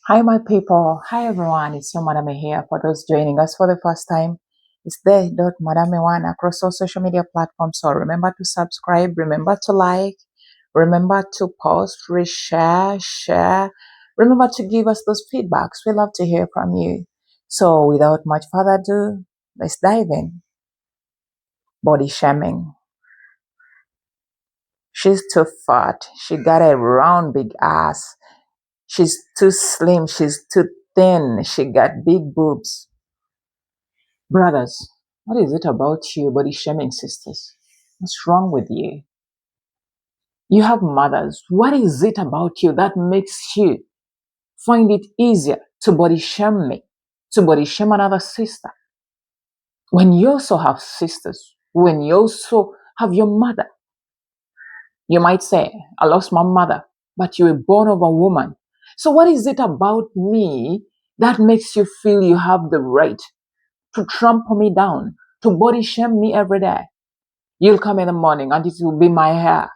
Hi, my people. Hi, everyone. It's your Madame here. For those joining us for the first time, it's the.madame1 across all social media platforms. So remember to subscribe, remember to like, remember to post, reshare, share. Remember to give us those feedbacks. We love to hear from you. So without much further ado, let's dive in. Body shaming. She's too fat. She got a round, big ass. She's too slim. She's too thin. She got big boobs. Brothers, what is it about you, body shaming sisters? What's wrong with you? You have mothers. What is it about you that makes you find it easier to body shame me, to body shame another sister? When you also have sisters, when you also have your mother, you might say, I lost my mother, but you were born of a woman. So, what is it about me that makes you feel you have the right to trample me down, to body shame me every day? You'll come in the morning and it will be my hair.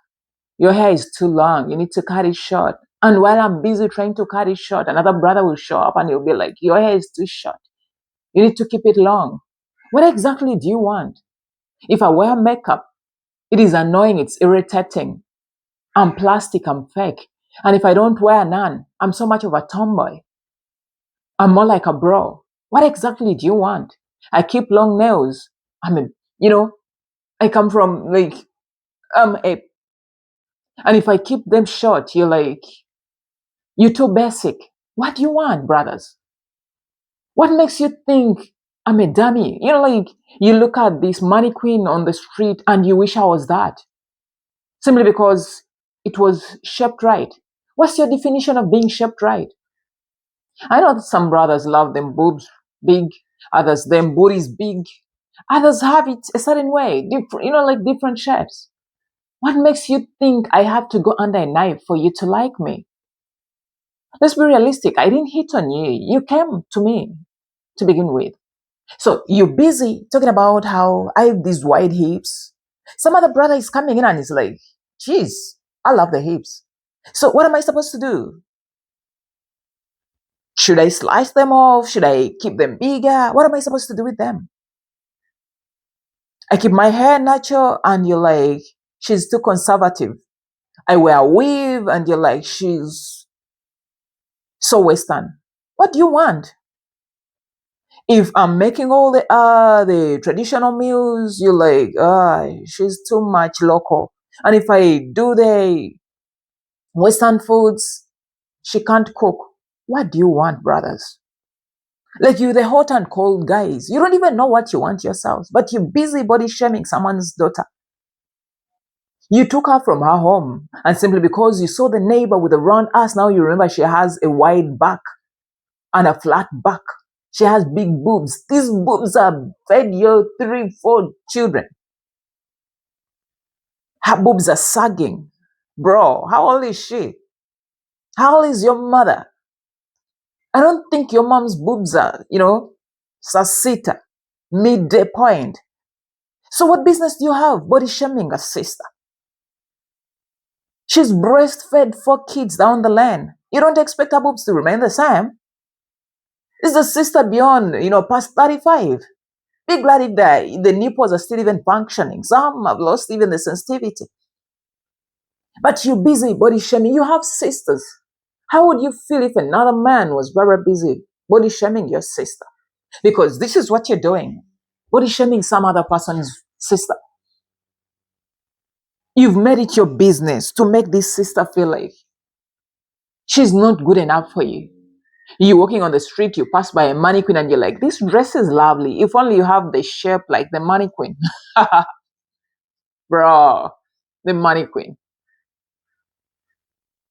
Your hair is too long. You need to cut it short. And while I'm busy trying to cut it short, another brother will show up and he'll be like, your hair is too short. You need to keep it long. What exactly do you want? If I wear makeup, it is annoying. It's irritating. I'm plastic. I'm fake. And if I don't wear none, I'm so much of a tomboy. I'm more like a bro. What exactly do you want? I keep long nails. I mean, you know, I come from like, a And if I keep them short, you're like, you're too basic. What do you want, brothers? What makes you think I'm a dummy? Like, you look at this mannequin on the street and you wish I was that simply because it was shaped right. What's your definition of being shaped right? I know that some brothers love them boobs big, others them booties big, others have it a certain way, different, like different shapes. What makes you think I have to go under a knife for you to like me? Let's be realistic. I didn't hit on you. You came to me to begin with. So you're busy talking about how I have these wide hips. Some other brother is coming in and is like, geez, I love the hips. So what am I supposed to do? Should I slice them off? Should I keep them bigger? What am I supposed to do with them? I keep my hair natural and you're like, she's too conservative. I wear a weave and you're like, she's so Western. What do you want? If I'm making all the traditional meals, you're like, she's too much local. And if I do the Western foods, she can't cook. What do you want, brothers? Like you, the hot and cold guys. You don't even know what you want yourselves, but you're busy body shaming someone's daughter. You took her from her home, and simply because you saw the neighbor with a round ass, now you remember she has a wide back and a flat back. She has big boobs. These boobs are fed your 3, 4 children. Her boobs are sagging. Bro, how old is she? How old is your mother? I don't think your mom's boobs are, sasita, midday point. So what business do you have body shaming a sister? She's breastfed 4 kids down the lane. You don't expect her boobs to remain the same. Is the sister beyond, past 35? Be glad if the nipples are still even functioning. Some have lost even the sensitivity. But you're busy body shaming. You have sisters. How would you feel if another man was very busy body shaming your sister? Because this is what you're doing. Body shaming some other person's sister. You've made it your business to make this sister feel like she's not good enough for you. You're walking on the street, you pass by a mannequin and you're like, this dress is lovely. If only you have the shape like the mannequin. Bro, the mannequin.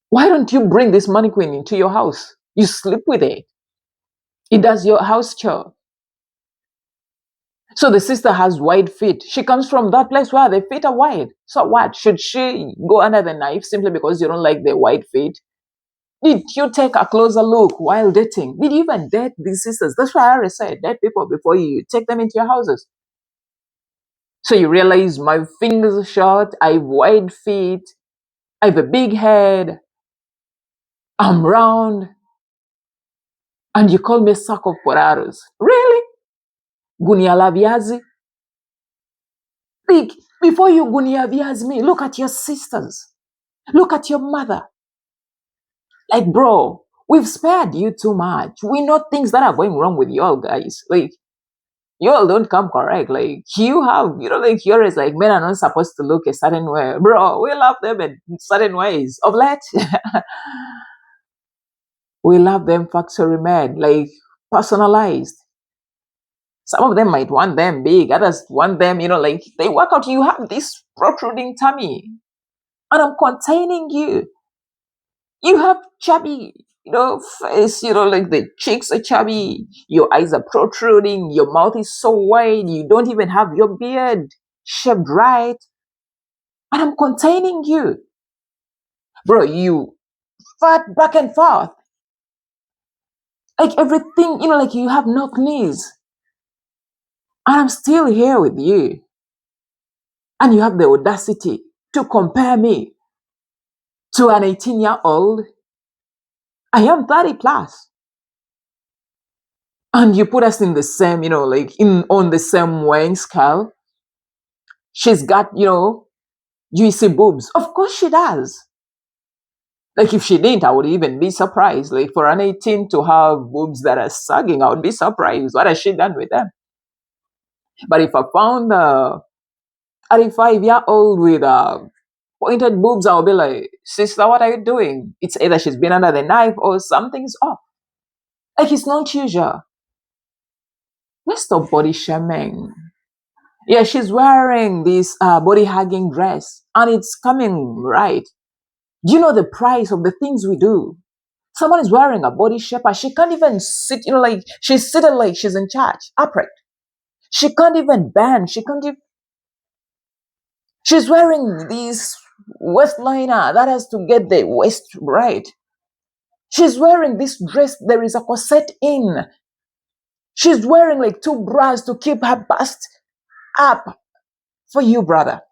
Why don't you bring this mannequin into your house? You sleep with it. It does your house chore. So the sister has wide feet. She comes from that place where the feet are wide. So what? Should she go under the knife simply because you don't like the wide feet? Did you take a closer look while dating? Did you even date these sisters? That's why I always say date people before you take them into your houses. So you realize my fingers are short, I have wide feet, I have a big head, I'm round. And you call me a sack of potatoes. Really? Gunia la viazi? Like, before you gunia viazi me, look at your sisters. Look at your mother. Like, bro, we've spared you too much. We know things that are going wrong with y'all guys. Like, y'all don't come correct. Like, you have, like, you're as like, men are not supposed to look a certain way. Bro, we love them in certain ways. Of late, we love them factory made, like, personalized. Some of them might want them big, others want them, like, they work out. You have this protruding tummy, and I'm containing you. You have chubby, face, like the cheeks are chubby, your eyes are protruding, your mouth is so wide, you don't even have your beard shaped right, and I'm containing you. Bro, you fat back and forth. Like everything, like you have no knees. And I'm still here with you. And you have the audacity to compare me to an 18-year-old. I am 30 plus. And you put us in the same, like on the same weighing scale. She's got, juicy boobs. Of course she does. Like if she didn't, I would even be surprised. Like for an 18 to have boobs that are sagging, I would be surprised. What has she done with them? But if I found a 35-year-old with pointed boobs, I'll be like, sister, what are you doing? It's either she's been under the knife or something's off. Like it's not usual. Let's stop body shaming. Yeah, she's wearing this body hugging dress and it's coming right. Do you know the price of the things we do? Someone is wearing a body shaper. She can't even sit, like she's seated like she's in charge, upright. She can't even bend. She's wearing this waist liner that has to get the waist right. She's wearing this dress. There is a corset in. She's wearing like 2 bras to keep her bust up for you, brother.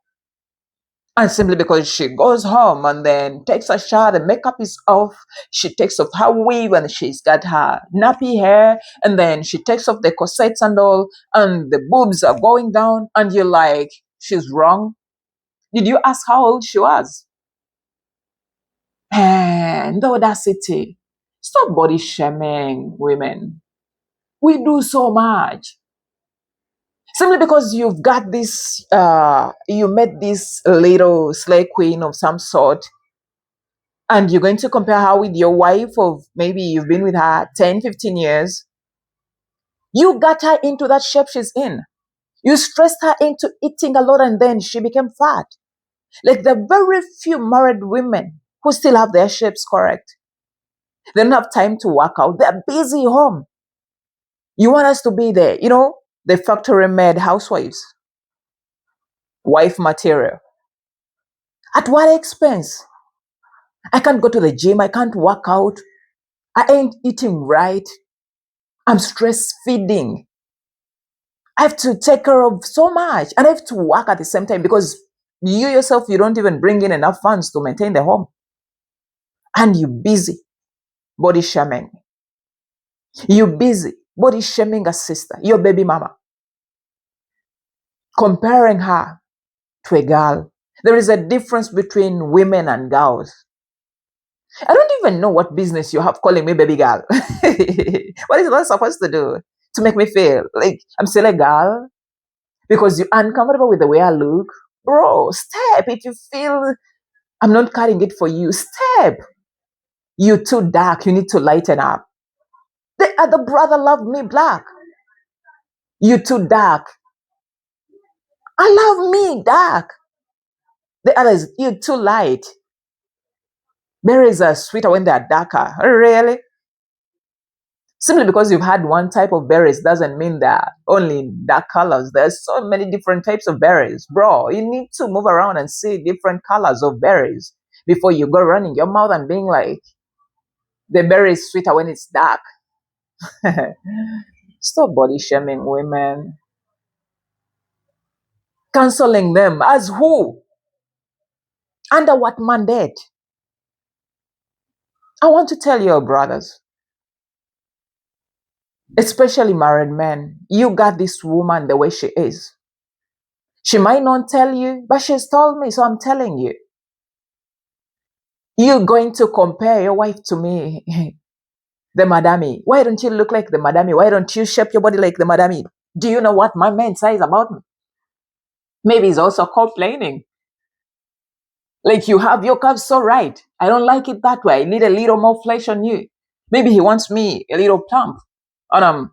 And simply because she goes home and then takes a shower, the makeup is off, she takes off her weave and she's got her nappy hair, and then she takes off the corsets and all, and the boobs are going down, and you're like, she's wrong. Did you ask how old she was? And the audacity. Stop body shaming women. We do so much. Simply because you've got this, you met this little slay queen of some sort, and you're going to compare her with your wife of maybe you've been with her 10, 15 years. You got her into that shape she's in. You stressed her into eating a lot and then she became fat. Like the very few married women who still have their shapes correct. They don't have time to work out. They're busy home. You want us to be there, the factory made housewives, wife material. At what expense? I can't go to the gym. I can't work out. I ain't eating right. I'm stress feeding. I have to take care of so much and I have to work at the same time because you yourself, you don't even bring in enough funds to maintain the home. And you're busy body shaming. You're busy body shaming a sister, your baby mama, comparing her to a girl. There is a difference between women and girls. I don't even know what business you have calling me baby girl. What is that supposed to do? To make me feel like I'm still a girl? Because you're uncomfortable with the way I look? Bro, step. If you feel I'm not cutting it for you, step. You're too dark. You need to lighten up. The other brother loved me black. You're too dark. I love me dark. The others, you're too light. Berries are sweeter when they're darker. Really? Simply because you've had one type of berries doesn't mean they're only dark colors. There's so many different types of berries. Bro, you need to move around and see different colors of berries before you go running your mouth and being like, the berry is sweeter when it's dark. Stop body shaming women. Canceling them as who? Under what mandate? I want to tell you, brothers, especially married men. You got this woman the way she is. She might not tell you, but she's told me, so I'm telling you. You're going to compare your wife to me, the madame. Why don't you look like the madame? Why don't you shape your body like the madame? Do you know what my man says about me? Maybe he's also complaining. Like, you have your curves so right. I don't like it that way. I need a little more flesh on you. Maybe he wants me a little plump. And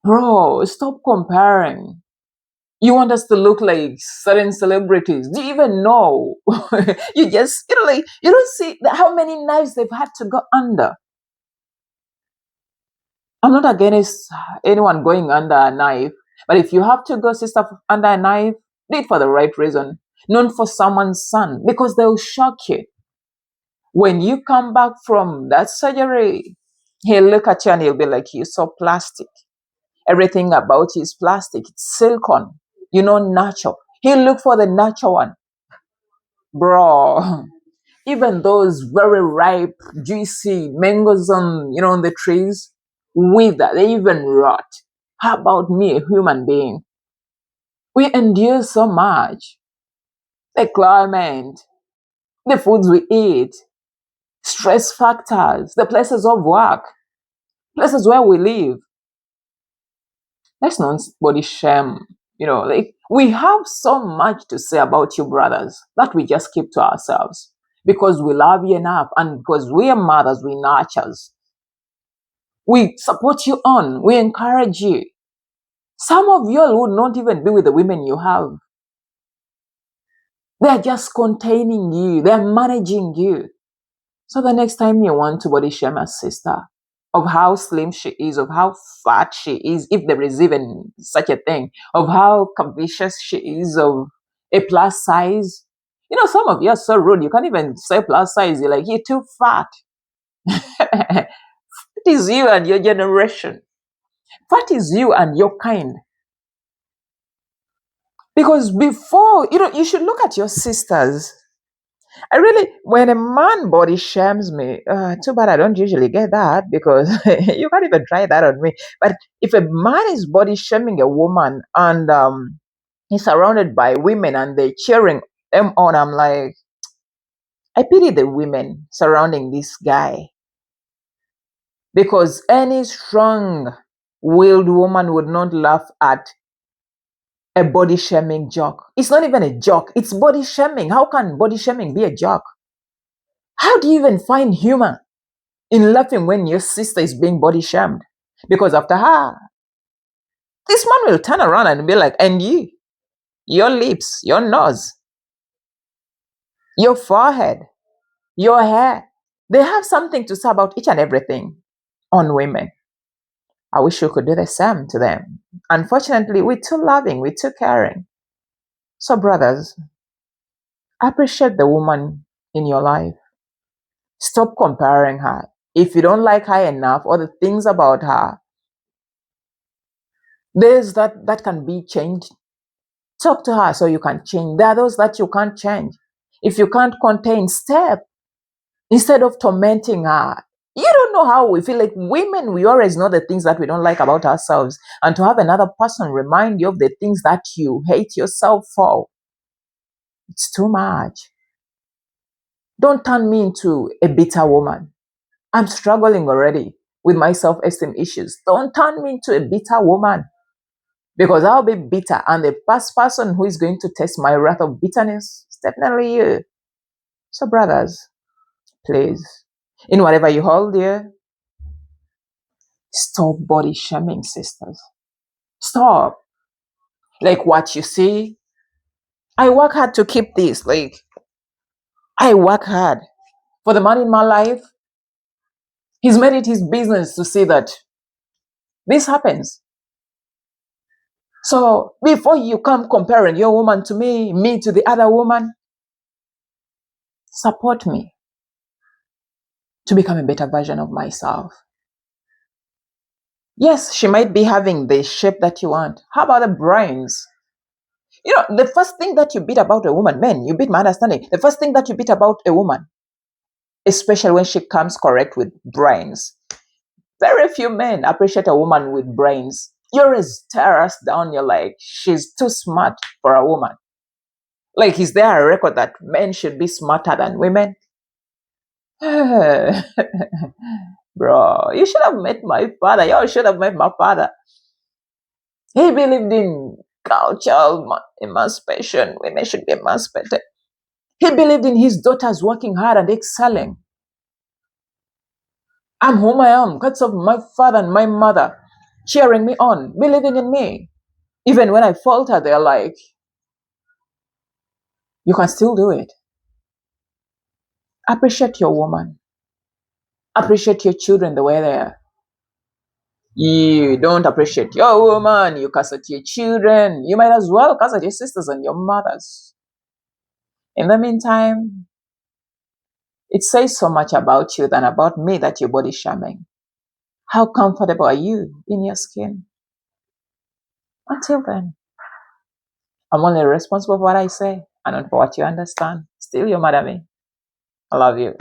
bro, stop comparing. You want us to look like certain celebrities. Do you even know? You just, like, you don't see how many knives they've had to go under. I'm not against anyone going under a knife, but if you have to go, sister, under a knife, do it for the right reason, not for someone's son, because they'll shock you. When you come back from that surgery, he'll look at you and he'll be like, "You're so plastic. Everything about you is plastic. It's silicone. You're not natural." He'll look for the natural one. Bro, even those very ripe, juicy mangoes on the trees, wither, they even rot. How about me, a human being? We endure so much. The climate, the foods we eat, stress factors, the places of work, places where we live. Let's not body shame. Like, we have so much to say about you, brothers, that we just keep to ourselves because we love you enough and because we are mothers, we nurture. We support you on, we encourage you. Some of you all would not even be with the women you have. They're just containing you, they're managing you. So the next time you want to body shame a sister, of how slim she is, of how fat she is, if there is even such a thing, of how curvaceous she is, of a plus size. Some of you are so rude, you can't even say plus size. You're like, "You're too fat." It is you and your generation. Fat is you and your kind. Because before, you should look at your sisters. When a man body shames me, too bad I don't usually get that because you can't even try that on me. But if a man is body shaming a woman and he's surrounded by women and they're cheering him on, I'm like, I pity the women surrounding this guy because any strong-willed woman would not laugh at a body shaming joke. It's not even a joke, it's body shaming. How can body shaming be a joke? How do you even find humor in laughing when your sister is being body shamed? Because after her, this man will turn around and be like, "And you, your lips, your nose, your forehead, your hair." They have something to say about each and everything on women. I wish we could do the same to them. Unfortunately, we're too loving, we're too caring. So, brothers, appreciate the woman in your life. Stop comparing her. If you don't like her enough or the things about her, there's that can be changed. Talk to her so you can change. There are those that you can't change. If you can't contain, step instead of tormenting her. You don't know how we feel. Like women, we always know the things that we don't like about ourselves. And to have another person remind you of the things that you hate yourself for, it's too much. Don't turn me into a bitter woman. I'm struggling already with my self-esteem issues. Don't turn me into a bitter woman. Because I'll be bitter, and the first person who is going to test my wrath of bitterness is definitely you. So, brothers, please, in whatever you hold dear, stop body shaming, sisters. Stop. Like what you see, I work hard to keep this. Like, I work hard for the man in my life. He's made it his business to see that this happens. So before you come comparing your woman to me to the other woman, support me to become a better version of myself. Yes, she might be having the shape that you want. How about the brains? The first thing that you beat about a woman, men, you beat my understanding. The first thing that you beat about a woman, especially when she comes correct with brains, Very few men appreciate a woman with brains. You always tear us down. You're like, she's too smart for a woman. Like, is there a record that men should be smarter than women? Bro, you should have met my father. You should have met my father. He believed in cultural emancipation. Women should be emancipated. He believed in his daughters working hard and excelling. I'm whom I am because of my father and my mother cheering me on, believing in me. Even when I falter, they're like, you can still do it. Appreciate your woman. Appreciate your children the way they are. You don't appreciate your woman, you curse at your children. You might as well curse at your sisters and your mothers. In the meantime, it says so much about you than about me that you're body shaming. How comfortable are you in your skin? Until then, I'm only responsible for what I say and not for what you understand. Still your mother me. I love you.